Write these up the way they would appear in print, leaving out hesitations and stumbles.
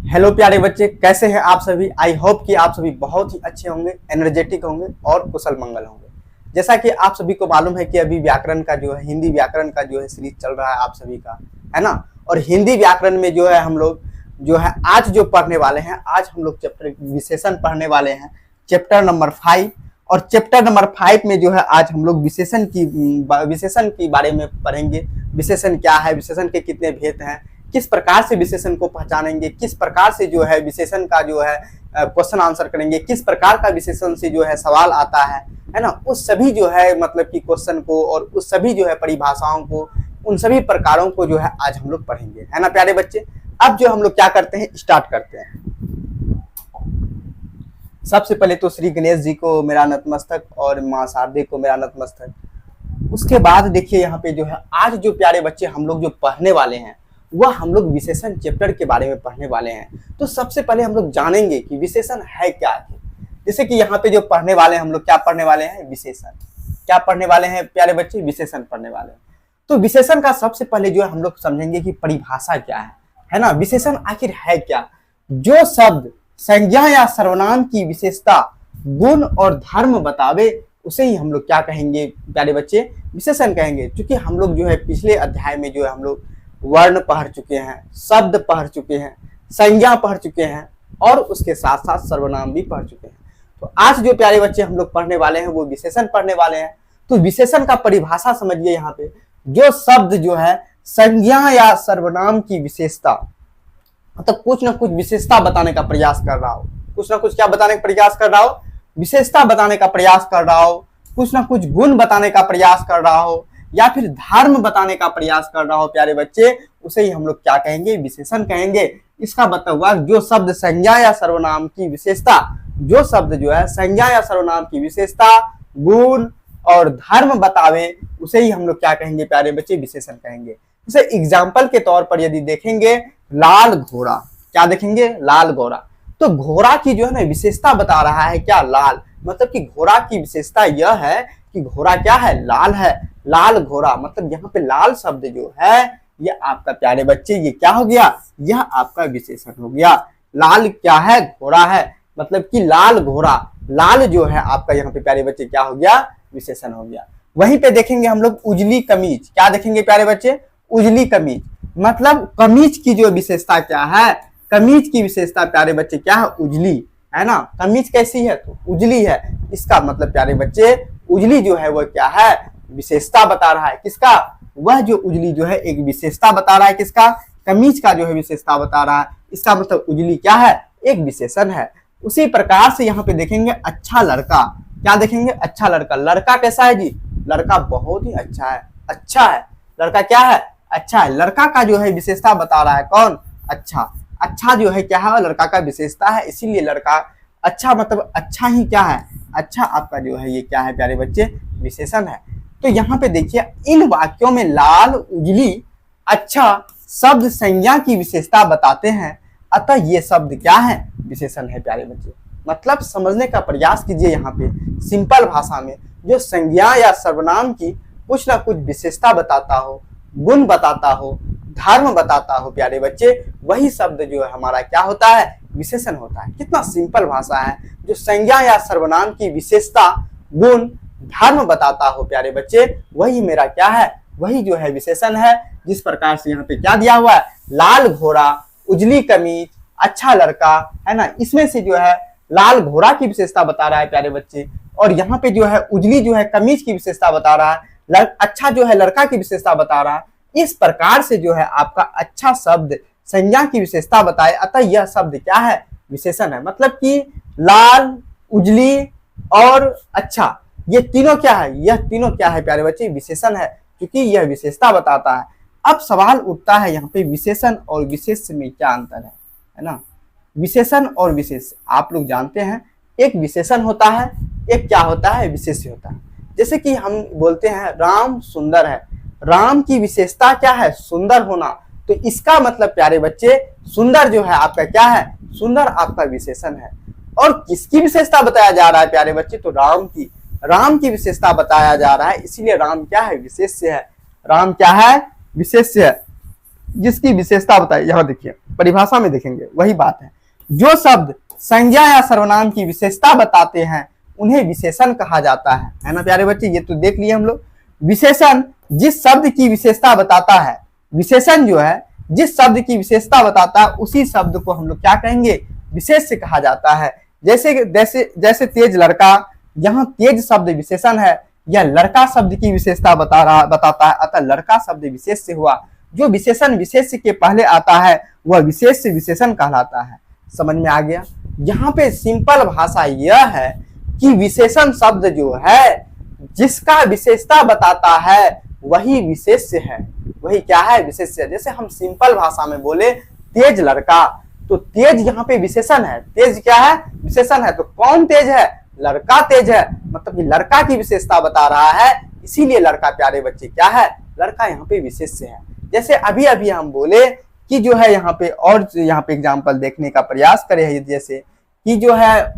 Hello प्यारे बच्चे, कैसे हैं आप सभी। आई होप कि आप सभी बहुत ही अच्छे होंगे, एनर्जेटिक होंगे और कुशल मंगल होंगे। जैसा कि आप सभी को मालूम है कि अभी व्याकरण का जो है, हिंदी व्याकरण का जो है सीरीज चल रहा है आप सभी का, है ना। और हिंदी व्याकरण में जो है हम लोग जो है आज जो पढ़ने वाले हैं, आज हम लोग चैप्टर विशेषण पढ़ने वाले हैं, चैप्टर नंबर 5। और चैप्टर नंबर 5 में जो है आज हम लोग विशेषण की बारे में पढ़ेंगे। विशेषण क्या है, विशेषण के कितने भेद हैं, किस प्रकार से विशेषण को पहचानेंगे, किस प्रकार से जो है विशेषण का जो है क्वेश्चन आंसर करेंगे, किस प्रकार का विशेषण से जो है सवाल आता है ना। उस सभी जो है मतलब कि क्वेश्चन को और उस सभी जो है परिभाषाओं को, उन सभी प्रकारों को जो है आज हम लोग पढ़ेंगे, है ना प्यारे बच्चे। अब जो हम लोग क्या करते हैं, स्टार्ट करते हैं। सबसे पहले तो श्री गणेश जी को मेरा नतमस्तक और मां शारदे को मेरा नतमस्तक। उसके बाद देखिए यहाँ पे जो है आज जो प्यारे बच्चे हम लोग जो पढ़ने वाले हैं वह हम लोग विशेषण चैप्टर के बारे में पढ़ने वाले हैं। तो सबसे पहले हम लोग जानेंगे कि विशेषण है क्या है। जैसे कि यहाँ पे जो पढ़ने वाले हैं हम लोग क्या पढ़ने वाले हैं, विशेषण। क्या पढ़ने वाले हैं प्यारे बच्चे, विशेषण पढ़ने वाले हैं। तो विशेषण का सबसे पहले जो है हम लोग समझेंगे कि परिभाषा क्या है ना। विशेषण आखिर है क्या। जो शब्द संज्ञा या सर्वनाम की विशेषता, गुण और धर्म बतावे उसे ही हम लोग क्या कहेंगे प्यारे बच्चे, विशेषण कहेंगे। क्योंकि हम लोग जो है पिछले अध्याय में जो है हम लोग वर्ण पढ़ चुके हैं, शब्द पढ़ चुके हैं, संज्ञा पढ़ चुके हैं और उसके साथ साथ सर्वनाम भी पढ़ चुके हैं। तो आज जो प्यारे बच्चे हम लोग पढ़ने वाले हैं वो विशेषण पढ़ने वाले हैं। तो विशेषण का परिभाषा समझिए। यहाँ पे जो शब्द जो है संज्ञा या सर्वनाम की विशेषता, मतलब कुछ ना कुछ विशेषता बताने का प्रयास कर रहा हो, कुछ ना कुछ क्या बताने का प्रयास कर रहा हो, विशेषता बताने का प्रयास कर रहा हो, कुछ ना कुछ गुण बताने का प्रयास कर रहा हो या फिर धर्म बताने का प्रयास कर रहा हो प्यारे बच्चे, उसे ही हम लोग क्या कहेंगे, विशेषण कहेंगे। इसका मतलब हुआ जो शब्द संज्ञा या सर्वनाम की विशेषता, जो शब्द जो है संज्ञा या सर्वनाम की विशेषता, गुण और धर्म बतावे उसे ही हम लोग क्या कहेंगे प्यारे बच्चे, विशेषण कहेंगे। जैसे एग्जाम्पल के तौर पर यदि देखेंगे लाल घोड़ा, क्या देखेंगे, लाल घोड़ा। तो घोड़ा की जो है ना विशेषता बता रहा है क्या, लाल। मतलब कि घोड़ा की विशेषता यह है कि घोड़ा क्या है, लाल है। लाल घोड़ा मतलब यहाँ पे लाल शब्द जो है ये आपका प्यारे बच्चे ये क्या हो गया, यह आपका विशेषण हो गया। लाल क्या है, घोड़ा है, मतलब कि लाल घोड़ा, लाल जो है आपका यहाँ पे प्यारे बच्चे क्या हो गया, विशेषण हो गया। वहीं पे देखेंगे हम लोग उजली कमीज, क्या देखेंगे प्यारे बच्चे, उजली कमीज। मतलब कमीज की जो विशेषता क्या है, कमीज की विशेषता प्यारे बच्चे क्या है, उजली, है ना। कमीज कैसी है, तो उजली है। इसका मतलब प्यारे बच्चे उजली जो है वो क्या है, विशेषता बता रहा है। किसका, वह जो उजली जो है एक विशेषता बता रहा है। किसका, कमीज का जो है विशेषता बता रहा है। इसका मतलब उजली क्या है, एक विशेषण है। उसी प्रकार से यहाँ पे देखेंगे अच्छा लड़का, क्या देखेंगे, अच्छा लड़का। लड़का कैसा है जी, लड़का बहुत ही अच्छा है, अच्छा है। लड़का क्या है, अच्छा है। लड़का का जो है विशेषता बता रहा है कौन, अच्छा। अच्छा जो है क्या है, लड़का का विशेषता है, इसीलिए लड़का अच्छा, मतलब अच्छा ही क्या है, अच्छा आपका जो है ये क्या है प्यारे बच्चे, विशेषण है। तो यहाँ पे देखिए इन वाक्यों में लाल, उजली, अच्छा शब्द संज्ञा की विशेषता बताते हैं, अतः ये शब्द क्या है, विशेषण है प्यारे बच्चे। मतलब समझने का प्रयास कीजिए यहाँ पे सिंपल भाषा में। जो संज्ञा या सर्वनाम की कुछ ना कुछ विशेषता बताता हो, गुण बताता हो, धर्म बताता हो प्यारे बच्चे, वही शब्द जो है हमारा क्या होता है, विशेषण होता है। कितना सिंपल भाषा है। जो संज्ञा या सर्वनाम की विशेषता, गुण, धर्म बताता हो प्यारे बच्चे, वही मेरा क्या है, वही जो है विशेषण है। जिस प्रकार से यहाँ पे क्या दिया हुआ है, लाल घोड़ा, उजली कमीज, अच्छा लड़का, है ना। इसमें से जो है लाल घोड़ा की विशेषता बता रहा है प्यारे बच्चे, और यहाँ पे जो है उजली जो है कमीज की विशेषता बता रहा है, अच्छा जो है लड़का की विशेषता बता रहा है। इस प्रकार से जो है आपका अच्छा शब्द संज्ञा की विशेषता बताए, अतः यह शब्द क्या है, विशेषण है। मतलब कि लाल, उजली और अच्छा, ये तीनों क्या है, यह तीनों क्या है प्यारे बच्चे, विशेषण है, क्योंकि यह विशेषता बताता है। अब सवाल उठता है यहाँ पे विशेषण और विशेष में क्या अंतर है ना। विशेषण और विशेष आप लोग जानते हैं, एक विशेषण होता है, एक क्या होता है, विशेष होता है। जैसे कि हम बोलते हैं राम सुंदर है, राम की विशेषता क्या है, सुंदर होना। तो इसका मतलब प्यारे बच्चे सुंदर जो है आपका क्या है, सुंदर आपका विशेषण है। और किसकी विशेषता बताया जा रहा है प्यारे बच्चे, तो राम की विशेषता बताया जा रहा है, इसीलिए राम क्या है, विशेष्य है। राम क्या है, विशेष्य है। जिसकी विशेषता बताई, यहाँ देखिए परिभाषा में देखेंगे वही बात है। जो शब्द संज्ञा या सर्वनाम की विशेषता बताते हैं उन्हें विशेषण कहा जाता है ना प्यारे बच्चे। ये तो देख लिए हम लोग। विशेषण जिस शब्द की विशेषता बताता है, विशेषण जो है जिस शब्द की विशेषता बताता है उसी शब्द को हम लोग क्या कहेंगे, विशेष्य कहा जाता है। जैसे जैसे जैसे तेज लड़का, यहाँ तेज शब्द विशेषण है, यह लड़का शब्द की विशेषता बताता है, अतः लड़का शब्द विशेष्य हुआ। जो विशेषण विशेष्य के पहले आता है वह विशेष्य विशेषण कहलाता है। समझ में आ गया। यहाँ पे सिंपल भाषा यह है कि विशेषण शब्द जो है जिसका विशेषता बताता है वही विशेष्य है, वही क्या है, विशेष्य। जैसे हम सिंपल भाषा में बोले तेज लड़का, तो तेज यहाँ पे विशेषण है, तेज क्या है, विशेषण है। तो कौन तेज है, लड़का तेज है, मतलब कि लड़का की विशेषता बता रहा है, इसीलिए लड़का प्यारे बच्चे क्या है, लड़का यहाँ पे विशेष्य है। जैसे अभी अभी हम बोले कि जो है यहाँ पे, और यहाँ पे एग्जाम्पल देखने का प्रयास करें, जैसे कि जो है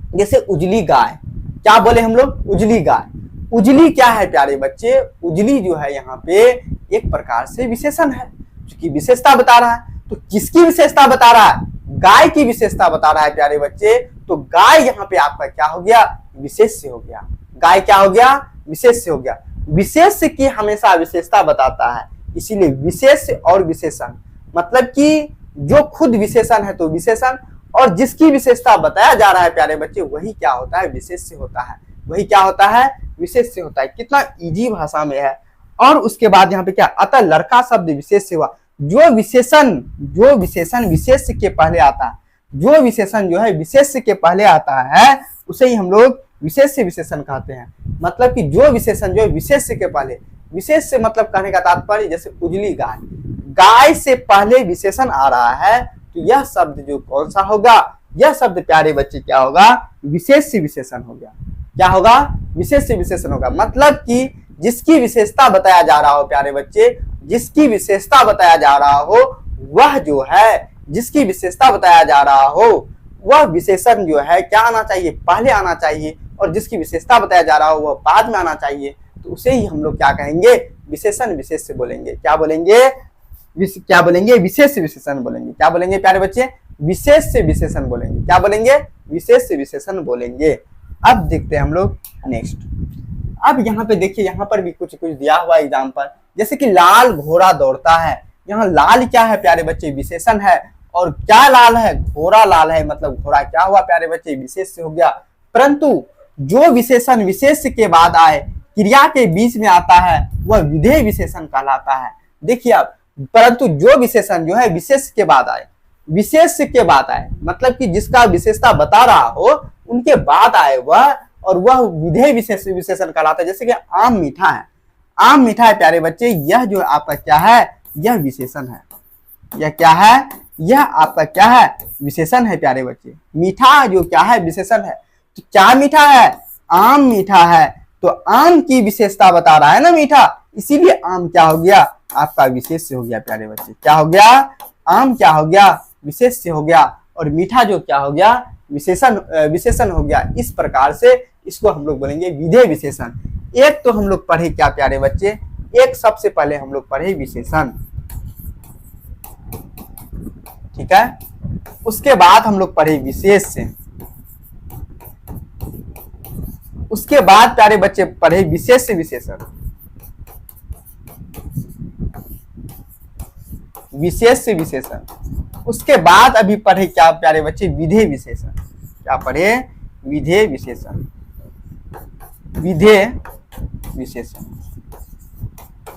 जैसे उजली गाय, क्या बोले हम लोग, उजली गाय। उजली क्या है प्यारे बच्चे, उजली जो है यहाँ पे एक प्रकार से विशेषण है, क्योंकि विशेषता बता रहा है। तो किसकी विशेषता बता रहा है, गाय की विशेषता बता रहा है प्यारे बच्चे। तो गाय यहाँ पे आपका क्या हो गया, विशेष्य हो गया। गाय क्या हो गया, विशेष्य हो गया। विशेष्य की हमेशा विशेषता बताता है, इसीलिए विशेष्य और विशेषण, मतलब कि जो खुद विशेषण है तो विशेषण, और जिसकी विशेषता बताया जा रहा है प्यारे बच्चे वही क्या होता है, विशेष्य होता है, वही क्या होता है, विशेष्य होता है। कितना इजी भाषा में है। और उसके बाद यहाँ पे क्या, अतः लड़का शब्द विशेष्य हुआ। जो विशेषण विशेष्य के पहले आता है, जो विशेषण जो है विशेष्य के पहले आता है उसे ही हम लोग विशेष्य विशेषण कहते हैं। मतलब कि जो विशेषण जो है विशेष्य के पहले, विशेष्य मतलब कहने का तात्पर्य जैसे उजली गाय, गाय से पहले विशेषण आ रहा है, तो यह शब्द जो कौन सा होगा, यह शब्द प्यारे बच्चे क्या होगा, विशेष्य विशेषण हो गया। क्या होगा, विशेष्य विशेषण होगा। मतलब कि जिसकी विशेषता बताया जा रहा हो प्यारे बच्चे, जिसकी विशेषता बताया जा रहा हो वह जो है, जिसकी विशेषता बताया जा रहा हो वह विशेषण जो है क्या आना चाहिए, पहले आना चाहिए, और जिसकी विशेषता बताया जा रहा हो वह बाद में आना चाहिए। तो उसे ही हम लोग क्या कहेंगे, विशेषण विशेष्य बोलेंगे। क्या बोलेंगे, क्या बोलेंगे, विशेष विशेषण बोलेंगे। क्या बोलेंगे प्यारे बच्चे, विशेष से विशेषण बोलेंगे। क्या बोलेंगे, विशेष से विशेषण बोलेंगे। अब देखते हैं हम लोग नेक्स्ट। अब यहाँ पे देखिए, यहाँ पर भी कुछ कुछ दिया हुआ एग्जाम्पल, जैसे कि लाल घोड़ा दौड़ता है। यहाँ लाल क्या है प्यारे बच्चे, विशेषण है, और क्या लाल है, घोड़ा लाल है, मतलब घोड़ा क्या हुआ प्यारे बच्चे, विशेष हो गया। परंतु जो विशेषण विशेष के बाद आए, क्रिया के बीच में आता है, वह विधेय विशेषण कहलाता है। देखिए अब, परंतु जो विशेषण जो है विशेष के बाद आए, विशेष के बाद आए, मतलब कि जिसका विशेषता बता रहा हो उनके बाद आए वह, और वह विधेय विशेषण कहलाता है। जैसे कि आम मीठा है, आम मीठा है प्यारे बच्चे, यह जो आपका क्या है, यह विशेषण है। यह क्या है, यह आपका क्या है, विशेषण है प्यारे बच्चे। मीठा जो क्या है, विशेषण है। तो क्या मीठा है, आम मीठा है, तो आम की विशेषता बता रहा है ना मीठा, इसीलिए आम क्या हो गया, आपका विशेष्य हो गया प्यारे बच्चे। क्या हो गया, आम क्या हो गया, विशेष्य हो गया, और मीठा जो क्या हो गया, विशेषण हो गया। इस प्रकार से इसको हम लोग बोलेंगे विधेय विशेषण। एक तो हम लोग पढ़े क्या प्यारे बच्चे, एक सबसे पहले हम लोग पढ़े विशेषण, ठीक है। उसके बाद हम लोग पढ़े विशेष्य, उसके बाद प्यारे बच्चे पढ़े विशेष्य विशेषण, विशेष्य विशेषण। उसके बाद अभी पढ़े क्या प्यारे बच्चे, विधेय विशेषण। क्या पढ़े, विधेय विशेषण, विधेय विशेषण।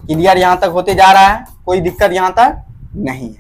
क्लियर यहां तक होते जा रहा है, कोई दिक्कत यहां तक नहीं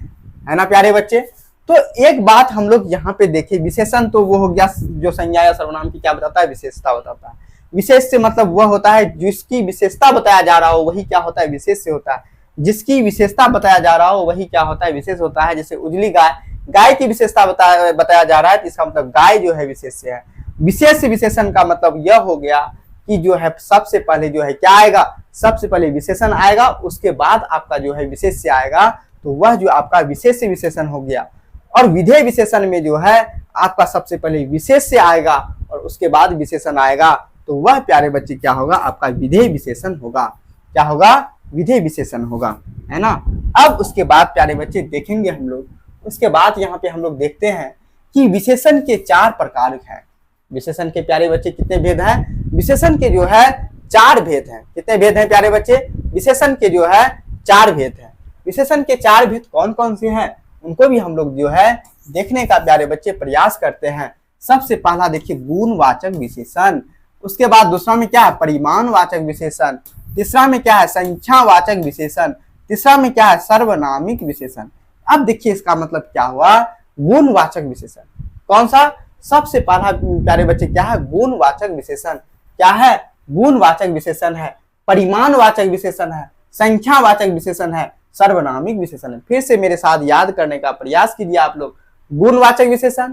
है ना प्यारे बच्चे। तो एक बात हम लोग यहाँ पे देखें, विशेषण तो वो हो गया जो संज्ञा या सर्वनाम की क्या बताता है, विशेषता बताता है। विशेष से मतलब वह होता है जिसकी विशेषता बताया जा रहा हो वही क्या होता है, विशेष से होता है। जिसकी विशेषता बताया जा रहा हो वही क्या होता है, विशेष होता है। जैसे उजली गाय, गाय की विशेषता बताया जा रहा है, तो इसका मतलब गाय जो है विशेष है। विशेष विशेषण का मतलब यह हो गया कि जो है सबसे पहले जो है क्या आएगा, सबसे पहले विशेषण आएगा, उसके बाद आपका जो है विशेष आएगा, तो वह जो आपका विशेष विशेषण हो गया। और विधेय विशेषण में जो है आपका सबसे पहले विशेष से आएगा और उसके बाद विशेषण आएगा, तो वह प्यारे बच्चे क्या होगा, आपका विधेय विशेषण होगा। क्या होगा, विधेय विशेषण होगा, है ना। अब उसके बाद प्यारे बच्चे देखेंगे हम लोग, उसके बाद यहाँ पे हम लोग देखते हैं कि विशेषण के 4 प्रकार हैं। विशेषण के प्यारे बच्चे कितने भेद हैं? विशेषण के जो है 4 भेद हैं। कितने भेद हैं प्यारे बच्चे? विशेषण के जो है 4 भेद हैं। विशेषण के 4 भेद कौन कौन से हैं उनको भी हम लोग जो है देखने का प्यारे बच्चे प्रयास करते हैं। सबसे पहला देखिए गुणवाचक विशेषण, उसके बाद दूसरा में क्या है? परिमाणवाचक विशेषण, तीसरा में क्या है? संख्यावाचक विशेषण, तीसरा में क्या है? सर्वनामिक विशेषण। अब देखिए इसका मतलब क्या हुआ? गुणवाचक विशेषण। कौन सा? सबसे पहला प्यारे बच्चे क्या है? गुणवाचक विशेषण। क्या है? गुणवाचक विशेषण है, परिमाणवाचक विशेषण है, संख्यावाचक विशेषण है, सर्वनामिक विशेषण है। फिर से मेरे साथ याद करने का प्रयास कीजिए आप लोग। गुणवाचक विशेषण,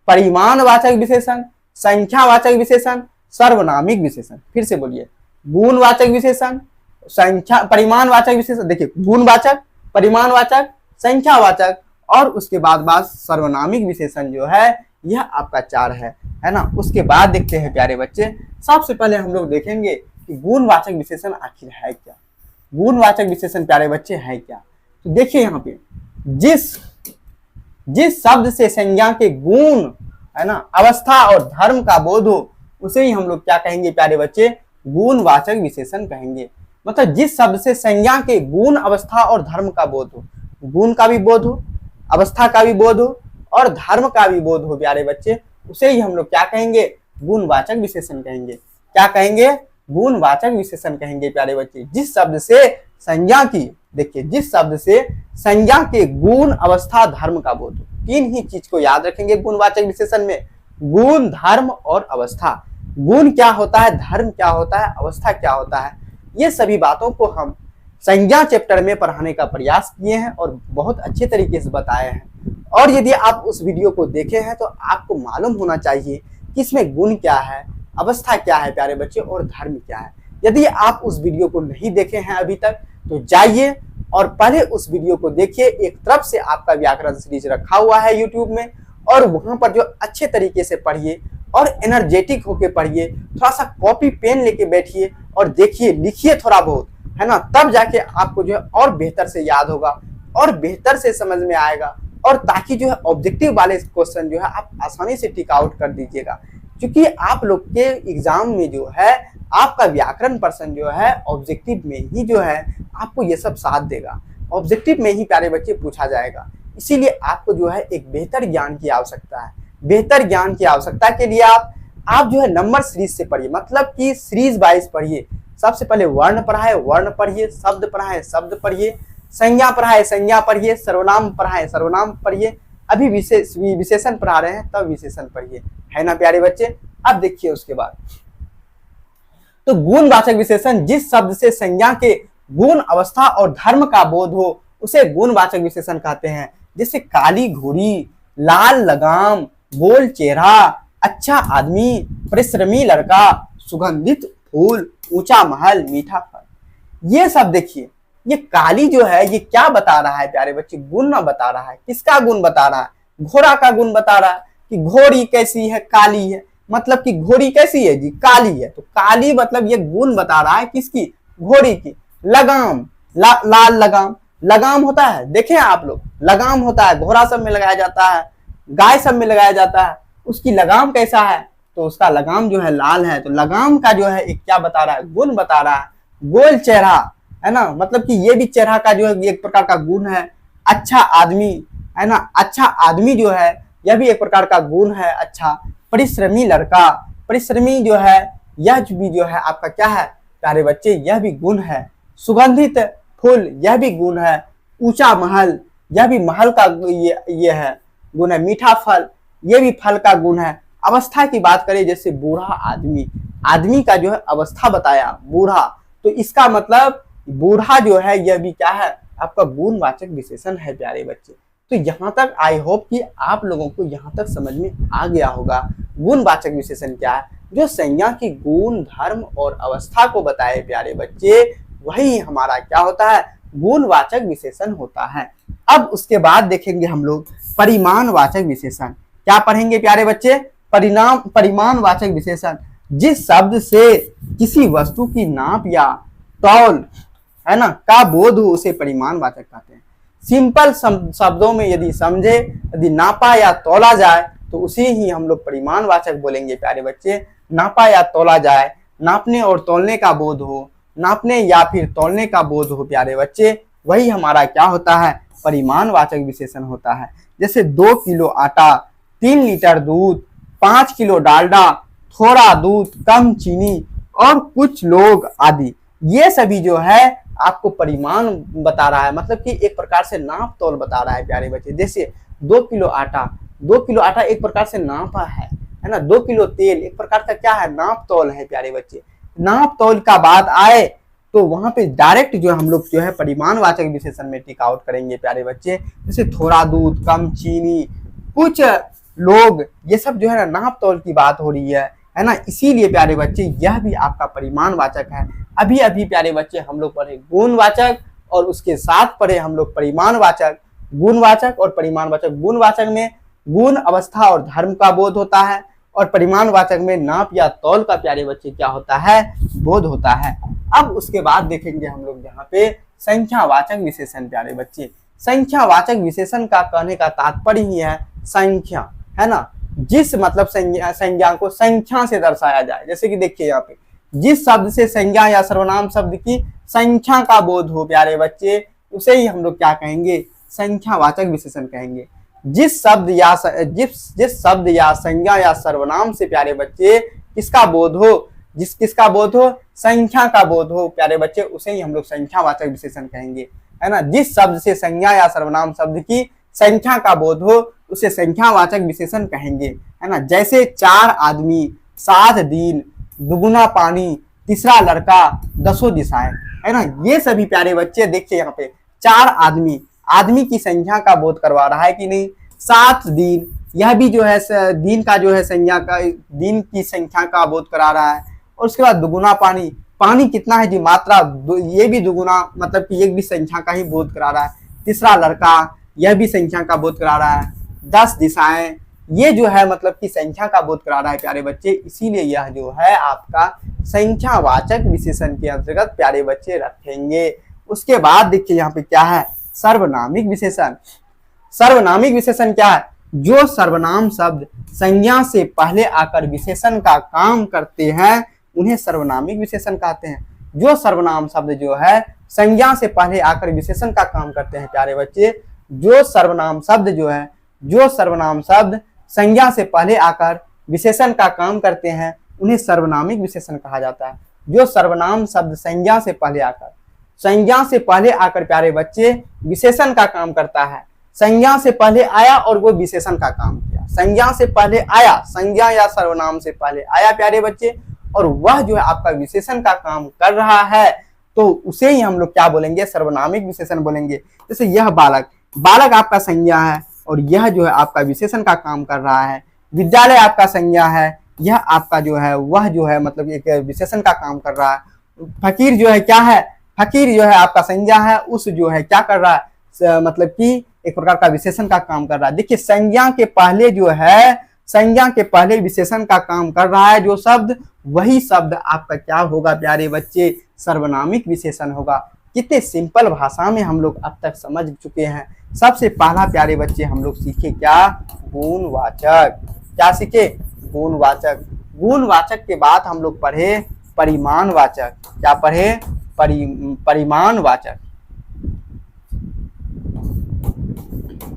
परिमाणवाचक विशेषण, संख्यावाचक विशेषण, सर्वनामिक विशेषण। फिर से बोलिए, गुणवाचक विशेषण, संख्या, परिमाणवाचक विशेषण। देखिए गुणवाचक, परिमाणवाचक, संख्यावाचक और उसके बाद सर्वनामिक विशेषण जो है यह आपका 4 है ना। उसके बाद देखते हैं प्यारे बच्चे, सबसे पहले हम लोग देखेंगे कि गुणवाचक विशेषण आखिर है क्या। गुणवाचक विशेषण प्यारे बच्चे है क्या? तो देखिए यहाँ पे जिस शब्द से संज्ञा के गुण, है ना, अवस्था और धर्म का बोध हो उसे ही हम लोग क्या कहेंगे प्यारे बच्चे? गुणवाचक विशेषण कहेंगे। मतलब जिस शब्द से संज्ञा के गुण, अवस्था और धर्म का बोध हो, गुण का भी बोध हो, अवस्था का भी बोध हो और धर्म का भी बोध हो प्यारे बच्चे, उसे ही हम लोग क्या कहेंगे? गुणवाचक विशेषण कहेंगे। क्या कहेंगे? गुणवाचक विशेषण कहेंगे प्यारे बच्चे। जिस शब्द से संज्ञा की, देखिए जिस शब्द से संज्ञा के गुण, अवस्था, धर्म का बोध हो, 3 ही चीज को याद रखेंगे गुणवाचक विशेषण में, गुण, धर्म और अवस्था। गुण क्या होता है, धर्म क्या होता है, अवस्था क्या होता है, ये सभी बातों को हम संज्ञा चैप्टर में पढ़ाने का प्रयास किए हैं और बहुत अच्छे तरीके से बताए हैं। और यदि आप उस वीडियो को देखे हैं तो आपको मालूम होना चाहिए कि इसमें गुण क्या है, अवस्था क्या है प्यारे बच्चे और धर्म क्या है। यदि आप उस वीडियो को नहीं देखे हैं अभी तक तो जाइए और पहले उस वीडियो को देखिए। एक तरफ से आपका व्याकरण सीरीज रखा हुआ है यूट्यूब में और वहां पर जो अच्छे तरीके से पढ़िए और एनर्जेटिक होके पढ़िए, थोड़ा सा कॉपी पेन लेके बैठिए और देखिए, लिखिए थोड़ा बहुत, है ना। तब जाके आपको जो है और बेहतर से याद होगा और बेहतर से समझ में आएगा और ताकि जो है ऑब्जेक्टिव वाले क्वेश्चन जो है आप आसानी से टिक आउट कर दीजिएगा। क्योंकि आप लोग के एग्जाम में जो है आपका व्याकरण पर्सन जो है ऑब्जेक्टिव में ही जो है आपको ये सब साथ देगा, ऑब्जेक्टिव में ही प्यारे बच्चे पूछा जाएगा। इसीलिए आपको जो है एक बेहतर ज्ञान की आवश्यकता है। बेहतर ज्ञान की आवश्यकता के लिए आप जो है नंबर सीरीज से पढ़िए, मतलब कि सीरीज वाइज पढ़िए। सबसे पहले वर्ण पढ़ाए, वर्ण पढ़िए, शब्द पढ़ाए, शब्द पढ़िए, संज्ञा पढ़ाए, संज्ञा पढ़िए, सर्वनाम पढ़ाए, सर्वनाम पढ़िए। अभी विशेषण पढ़ा रहे हैं तब विशेषण पढ़िए, है ना प्यारे बच्चे। अब देखिए उसके बाद तो गुणवाचक विशेषण, जिस शब्द से संज्ञा के गुण, अवस्था और धर्म का बोध हो उसे गुणवाचक विशेषण कहते हैं। जैसे काली घोड़ी, लाल लगाम, गोल चेहरा, अच्छा आदमी, परिश्रमी लड़का, सुगंधित फूल, ऊंचा महल, मीठा फल। ये सब देखिए, ये काली जो है ये क्या बता रहा है प्यारे बच्चे? गुण ना बता रहा है। किसका गुण बता रहा है? घोड़ा का गुण बता रहा है कि घोड़ी कैसी है? काली है। मतलब कि घोड़ी कैसी है जी? काली है। तो काली मतलब ये गुण बता रहा है किसकी? घोड़ी की। लगाम, लाल लगाम, लगाम होता है, देखें आप लोग, लगाम होता है, घोड़ा सब में लगाया जाता है, गाय सब में लगाया जाता है। उसकी लगाम कैसा है? तो उसका लगाम जो है लाल है। तो लगाम का जो है एक क्या बता रहा है? गुण बता रहा है। गोल चेहरा, है ना, मतलब कि ये भी चेहरा का जो है एक प्रकार का गुण है। अच्छा आदमी, है ना, अच्छा आदमी जो है यह भी एक प्रकार का गुण है। अच्छा, परिश्रमी लड़का, परिश्रमी जो है यह भी जो है आपका क्या है प्यारे बच्चे? यह भी गुण है। सुगंधित फूल, यह भी गुण है। ऊंचा महल, यह भी महल का ये है गुण है। मीठा फल, यह भी फल का गुण है। अवस्था की बात करें, जैसे बूढ़ा आदमी, आदमी का जो है अवस्था बताया बूढ़ा, तो इसका मतलब बूढ़ा जो है यह भी क्या है? आपका गुणवाचक विशेषण है प्यारे बच्चे। तो यहाँ तक आई होप कि आप लोगों को यहाँ तक समझ में आ गया होगा गुणवाचक विशेषण क्या है। जो संज्ञा की गुण, धर्म और अवस्था को बताए प्यारे बच्चे, वही हमारा क्या होता है? गुणवाचक विशेषण होता है। अब उसके बाद देखेंगे हम लोग परिमाणवाचक विशेषण। क्या पढ़ेंगे प्यारे बच्चे? परिमाणवाचक विशेषण, जिस शब्द से किसी वस्तु की नाप या तौल है ना, का बोध हो उसे परिमाणवाचक कहते हैं। सिंपल शब्दों में यदि समझे, यदि नापा या तौला जाए तो उसे ही हम लोग परिमाणवाचक बोलेंगे प्यारे बच्चे। नापा या तौला जाए, नापने और तौलने का बोध हो, नापने या फिर तौलने का बोध हो प्यारे बच्चे, वही हमारा क्या होता है, परिमाणवाचक विशेषण होता है। जैसे 2 किलो आटा, 3 लीटर दूध, 5 किलो डालडा, थोड़ा दूध, कम चीनी और कुछ लोग आदि, ये सभी जो है आपको परिमाण बता रहा है, मतलब कि एक प्रकार से नाप तौल बता रहा है प्यारे बच्चे। जैसे 2 किलो आटा, 2 किलो आटा एक प्रकार से नापा है ना। 2 किलो तेल एक प्रकार का क्या है, नाप तौल है प्यारे बच्चे। नाप तौल का बात आए तो वहां पे डायरेक्ट जो हम लोग जो है परिमाणवाचक विशेषण में टिक आउट करेंगे प्यारे बच्चे। जैसे थोड़ा दूध, कम चीनी, कुछ लोग, ये सब जो है ना नाप तौल की बात हो रही है ना। इसीलिए प्यारे बच्चे यह भी आपका परिमाणवाचक है। अभी अभी प्यारे बच्चे हम लोग पढ़े गुणवाचक और उसके साथ पढ़े हम लोग परिमाणवाचक। गुणवाचक और परिमाणवाचक, गुणवाचक में गुण, अवस्था और धर्म का बोध होता है और परिमाणवाचक में नाप या तौल का प्यारे बच्चे क्या होता है, बोध होता है। अब उसके बाद देखेंगे हम लोग यहाँ पे संख्यावाचक विशेषण प्यारे बच्चे। संख्यावाचक विशेषण का कहने का तात्पर्य ही है संख्या, है ना। जिस मतलब संज्ञा को संख्या से दर्शाया जाए। जैसे कि देखिए यहाँ पे जिस शब्द से संज्ञा या सर्वनाम शब्द की संख्या का बोध हो प्यारे बच्चे, उसे ही हम लोग क्या कहेंगे, संख्यावाचक विशेषण कहेंगे। जिस शब्द या संज्ञा या सर्वनाम से प्यारे बच्चे किसका बोध हो, किसका बोध हो, संख्या का बोध हो प्यारे बच्चे, उसे ही हम लोग संख्यावाचक विशेषण कहेंगे, है ना। जिस शब्द से संज्ञा या सर्वनाम शब्द की संख्या का बोध हो उसे संख्यावाचक विशेषण कहेंगे, है ना। जैसे 4 आदमी, 7 दिन, दुगुना पानी, तीसरा लड़का, 10 दिशाएं, है ना। ये सभी प्यारे बच्चे देखिए यहाँ पे 4 आदमी, आदमी की संख्या का बोध करवा रहा है कि नहीं। 7 दिन, यह भी जो है दिन का जो है संज्ञा का, दिन की संख्या का बोध करा रहा है। और उसके बाद दुगुना पानी, पानी कितना है जी, मात्रा, ये भी दुगुना मतलब कि एक भी संख्या का ही बोध करा रहा है। तीसरा लड़का, यह भी संख्या का बोध करा रहा है। 10 दिशाएं, ये जो है मतलब कि संख्या का बोध करा रहा है प्यारे बच्चे। इसीलिए यह जो है आपका संख्यावाचक विशेषण के अंतर्गत प्यारे बच्चे रखेंगे। उसके बाद देखिए यहाँ पे क्या है, सर्वनामिक विशेषण। सर्वनामिक विशेषण क्या है, जो सर्वनाम शब्द संज्ञा से पहले आकर विशेषण का काम करते हैं उन्हें सर्वनामिक विशेषण कहते हैं। जो सर्वनाम शब्द जो है संज्ञा से पहले आकर विशेषण का काम करते हैं प्यारे बच्चे, जो सर्वनाम शब्द जो है, जो सर्वनाम शब्द संज्ञा से पहले आकर विशेषण का काम करते हैं उन्हें सर्वनामिक विशेषण कहा जाता है। जो सर्वनाम शब्द संज्ञा से पहले आकर प्यारे बच्चे विशेषण का काम करता है। संज्ञा से पहले आया और वो विशेषण का काम किया, संज्ञा से पहले आया, संज्ञा या सर्वनाम से पहले आया प्यारे बच्चे, और वह जो है आपका विशेषण का काम कर रहा है तो उसे ही हम लोग क्या बोलेंगे, सर्वनामिक विशेषण बोलेंगे। जैसे यह बालक, बालक आपका संज्ञा है और यह जो है आपका विशेषण का काम कर रहा है। विद्यालय आपका संज्ञा है, यह आपका जो है वह जो है मतलब एक विशेषण का काम कर रहा है। फकीर जो है क्या है, फकीर जो है आपका संज्ञा है, उस जो है क्या कर रहा है, मतलब कि एक प्रकार का विशेषण का काम कर रहा है। देखिए संज्ञा के पहले जो है, संज्ञा के पहले विशेषण का काम कर रहा है जो शब्द, वही शब्द आपका क्या होगा प्यारे बच्चे, सर्वनामिक विशेषण होगा। कितने सिंपल भाषा में हम लोग अब तक समझ चुके हैं। सबसे पहला प्यारे बच्चे हम लोग सीखे क्या, गुणवाचक। क्या सीखे, गुणवाचक। गुणवाचक के बाद हम लोग पढ़े परिमाणवाचक। क्या पढ़े, परिमाणवाचक।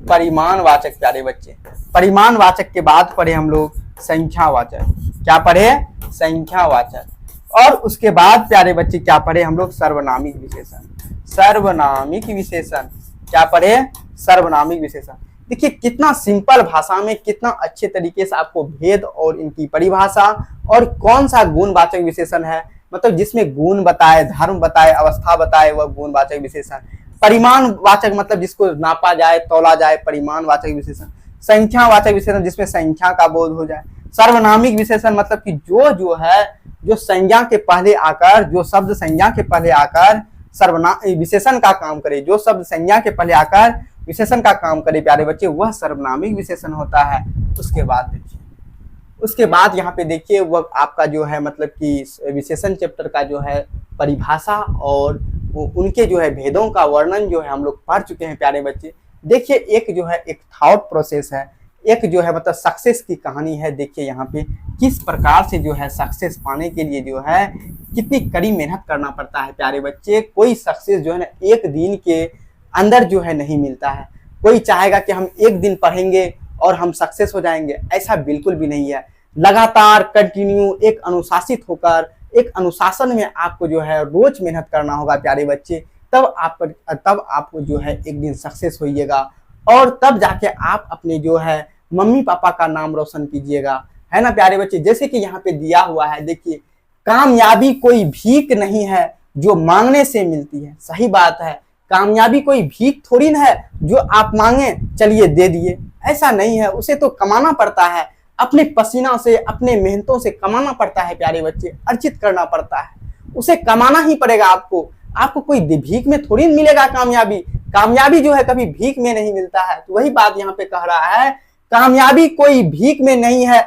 परिमाणवाचक प्यारे बच्चे। परिमाणवाचक के बाद पढ़े हम लोग संख्यावाचक। क्या पढ़े, संख्यावाचक। और उसके बाद प्यारे बच्चे क्या पढ़े हम लोग, सर्वनामिक विशेषण। सर्वनामिक विशेषण क्या पढ़े, सर्वनामिक विशेषण। देखिए कितना सिंपल भाषा में कितना अच्छे तरीके से आपको भेद और इनकी परिभाषा और कौन सा गुणवाचक विशेषण है, मतलब जिसमें गुण बताए, धर्म बताए, अवस्था बताए, वह गुणवाचक विशेषण। परिमाणवाचक मतलब जिसको नापा जाए, तौला जाए, परिमाणवाचक विशेषण। संख्यावाचक विशेषण जिसमें संख्या का बोध हो जाए। सर्वनामिक विशेषण मतलब कि जो है जो संज्ञा के पहले आकर, जो शब्द संज्ञा के पहले आकर विशेषण का काम करे, जो शब्द संज्ञा के पहले आकर विशेषण का काम करे प्यारे बच्चे, वह सर्वनामिक विशेषण होता है। उसके बाद देखिए, उसके बाद यहाँ पे देखिए वह आपका जो है मतलब कि विशेषण चैप्टर का जो है परिभाषा और उनके जो है भेदों का वर्णन जो है हम लोग पढ़ चुके हैं प्यारे बच्चे। देखिए एक जो है एक थॉट प्रोसेस है, एक जो है मतलब सक्सेस की कहानी है। देखिए यहाँ पे किस प्रकार से जो है सक्सेस पाने के लिए जो है कितनी कड़ी मेहनत करना पड़ता है प्यारे बच्चे। कोई सक्सेस जो है ना एक दिन के अंदर जो है नहीं मिलता है। कोई चाहेगा कि हम एक दिन पढ़ेंगे और हम सक्सेस हो जाएंगे, ऐसा बिल्कुल भी नहीं है। लगातार कंटिन्यू एक अनुशासित होकर एक अनुशासन में आपको जो है रोज मेहनत करना होगा प्यारे बच्चे, तब आपको जो है एक दिन सक्सेस होइएगा और तब जाके आप अपने जो है मम्मी पापा का नाम रोशन कीजिएगा, है ना प्यारे बच्चे। जैसे कि यहाँ पे दिया हुआ है, देखिए कामयाबी कोई भीख नहीं है जो मांगने से मिलती है। सही बात है, कामयाबी कोई भीख थोड़ी ना है जो आप मांगे चलिए दे दिए, ऐसा नहीं है। उसे तो कमाना पड़ता है, अपने पसीना से अपने मेहनतों से कमाना पड़ता है प्यारे बच्चे, अर्जित करना पड़ता है, उसे कमाना ही पड़ेगा आपको। आपको कोई भीख में थोड़ी मिलेगा कामयाबी। कामयाबी जो है कभी भीख में नहीं मिलता है। तो वही बात यहाँ पे कह रहा है, कामयाबी कोई भीख में नहीं है,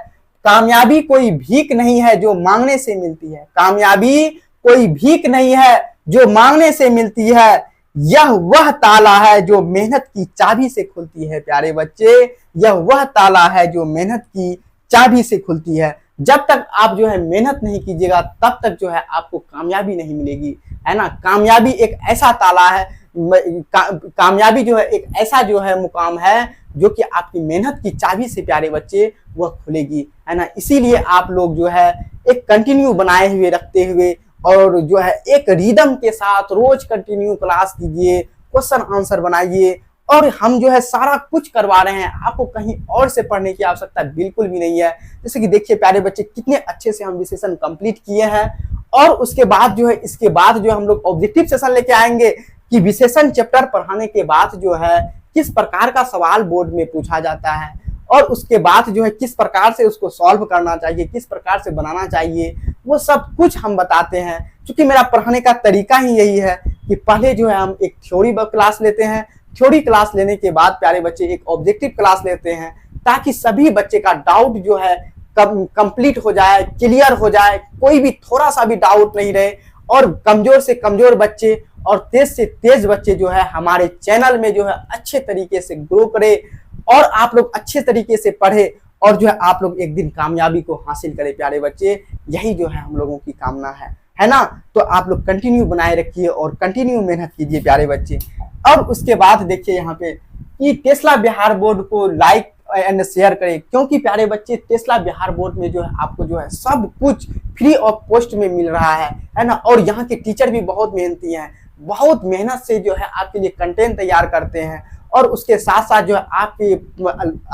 कामयाबी कोई भीख नहीं है जो मांगने से मिलती है। कामयाबी कोई भीख नहीं है जो मांगने से मिलती है, यह वह ताला है जो मेहनत की चाबी से खुलती है प्यारे बच्चे। यह वह ताला है जो मेहनत की चाबी से खुलती है। जब तक आप जो है मेहनत नहीं कीजिएगा तब तक जो है आपको कामयाबी नहीं मिलेगी, है ना। कामयाबी एक ऐसा ताला है, कामयाबी जो है एक ऐसा जो है मुकाम है जो कि आपकी मेहनत की चाबी से प्यारे बच्चे वह खुलेगी, है ना। इसीलिए आप लोग जो है एक कंटिन्यू बनाए हुए रखते हुए और जो है एक रिदम के साथ रोज कंटिन्यू क्लास कीजिए, क्वेश्चन आंसर बनाइए और हम जो है सारा कुछ करवा रहे हैं। आपको कहीं और से पढ़ने की आवश्यकता बिल्कुल भी नहीं है। जैसे कि देखिए प्यारे बच्चे कितने अच्छे से हम विशेषण कंप्लीट किए हैं और उसके बाद जो है इसके बाद जो हम लोग ऑब्जेक्टिव सेशन लेके आएंगे कि विशेषण चैप्टर पढ़ाने के बाद जो है किस प्रकार का सवाल बोर्ड में पूछा जाता है और उसके बाद जो है किस प्रकार से उसको सॉल्व करना चाहिए, किस प्रकार से बनाना चाहिए, वो सब कुछ हम बताते हैं। क्योंकि मेरा पढ़ाने का तरीका ही यही है कि पहले जो है हम एक थ्योरी क्लास लेते हैं, थ्योरी क्लास लेने के बाद प्यारे बच्चे एक ऑब्जेक्टिव क्लास लेते हैं ताकि सभी बच्चे का डाउट जो है कंप्लीट हो जाए, क्लियर हो जाए, कोई भी थोड़ा सा भी डाउट नहीं रहे और कमजोर से कमजोर बच्चे और तेज से तेज बच्चे जो है हमारे चैनल में जो है अच्छे तरीके से ग्रो करे और आप लोग अच्छे तरीके से पढ़े और जो है आप लोग एक दिन कामयाबी को हासिल करें प्यारे बच्चे। यही जो है हम लोगों की कामना है ना। तो आप लोग कंटिन्यू बनाए रखिए और कंटिन्यू मेहनत कीजिए प्यारे बच्चे। और उसके बाद देखिए यहाँ पे कि टेस्ला बिहार बोर्ड को लाइक एंड शेयर करें, क्योंकि प्यारे बच्चे टेस्ला बिहार बोर्ड में जो है आपको जो है सब कुछ फ्री ऑफ कॉस्ट में मिल रहा है ना। और यहाँ के टीचर भी बहुत मेहनती हैं, बहुत मेहनत से जो है आपके लिए कंटेंट तैयार करते हैं और उसके साथ साथ जो है आपके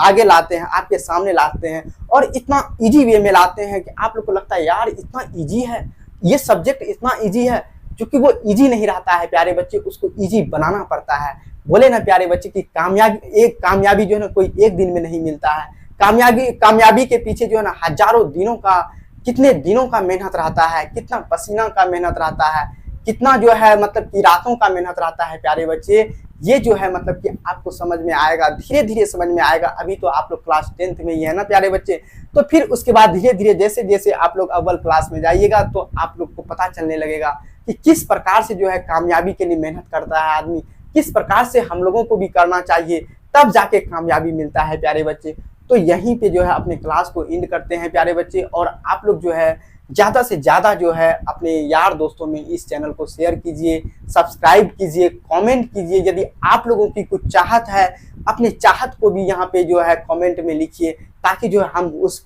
आगे लाते हैं, आपके सामने लाते हैं और इतना इजी वे में लाते हैं कि आप लोग को लगता है यार इतना इजी है, ये सब्जेक्ट इतना इजी है। क्योंकि वो इजी नहीं रहता है प्यारे बच्चे, उसको इजी बनाना पड़ता है। बोले ना प्यारे बच्चे कि कामयाबी जो है ना कोई एक दिन में नहीं मिलता है। कामयाबी के पीछे जो है ना हजारों दिनों का, कितने दिनों का मेहनत रहता है, कितना पसीना का मेहनत रहता है, कितना जो है मतलब कि रातों का मेहनत रहता है प्यारे बच्चे। ये जो है मतलब कि आपको समझ में आएगा, धीरे धीरे समझ में आएगा। अभी तो आप लोग क्लास 10th में ही है ना प्यारे बच्चे, तो फिर उसके बाद धीरे धीरे जैसे जैसे आप लोग अव्वल क्लास में जाइएगा तो आप लोग को पता चलने लगेगा कि किस प्रकार से जो है कामयाबी के लिए मेहनत करता है आदमी, किस प्रकार से हम लोगों को भी करना चाहिए, तब जाके कामयाबी मिलता है प्यारे बच्चे। तो यहीं पे जो है अपने क्लास को एंड करते हैं प्यारे बच्चे और आप लोग जो है ज़्यादा से ज़्यादा जो है अपने यार दोस्तों में इस चैनल को शेयर कीजिए, सब्सक्राइब कीजिए, कमेंट कीजिए। यदि आप लोगों की कुछ चाहत है, अपने चाहत को भी यहाँ पे जो है कमेंट में लिखिए ताकि जो है हम उस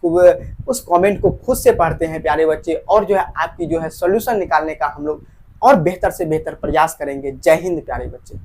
कमेंट को खुद से पढ़ते हैं प्यारे बच्चे और जो है आपकी जो है सॉल्यूशन निकालने का हम लोग और बेहतर से बेहतर प्रयास करेंगे। जय हिंद प्यारे बच्चे।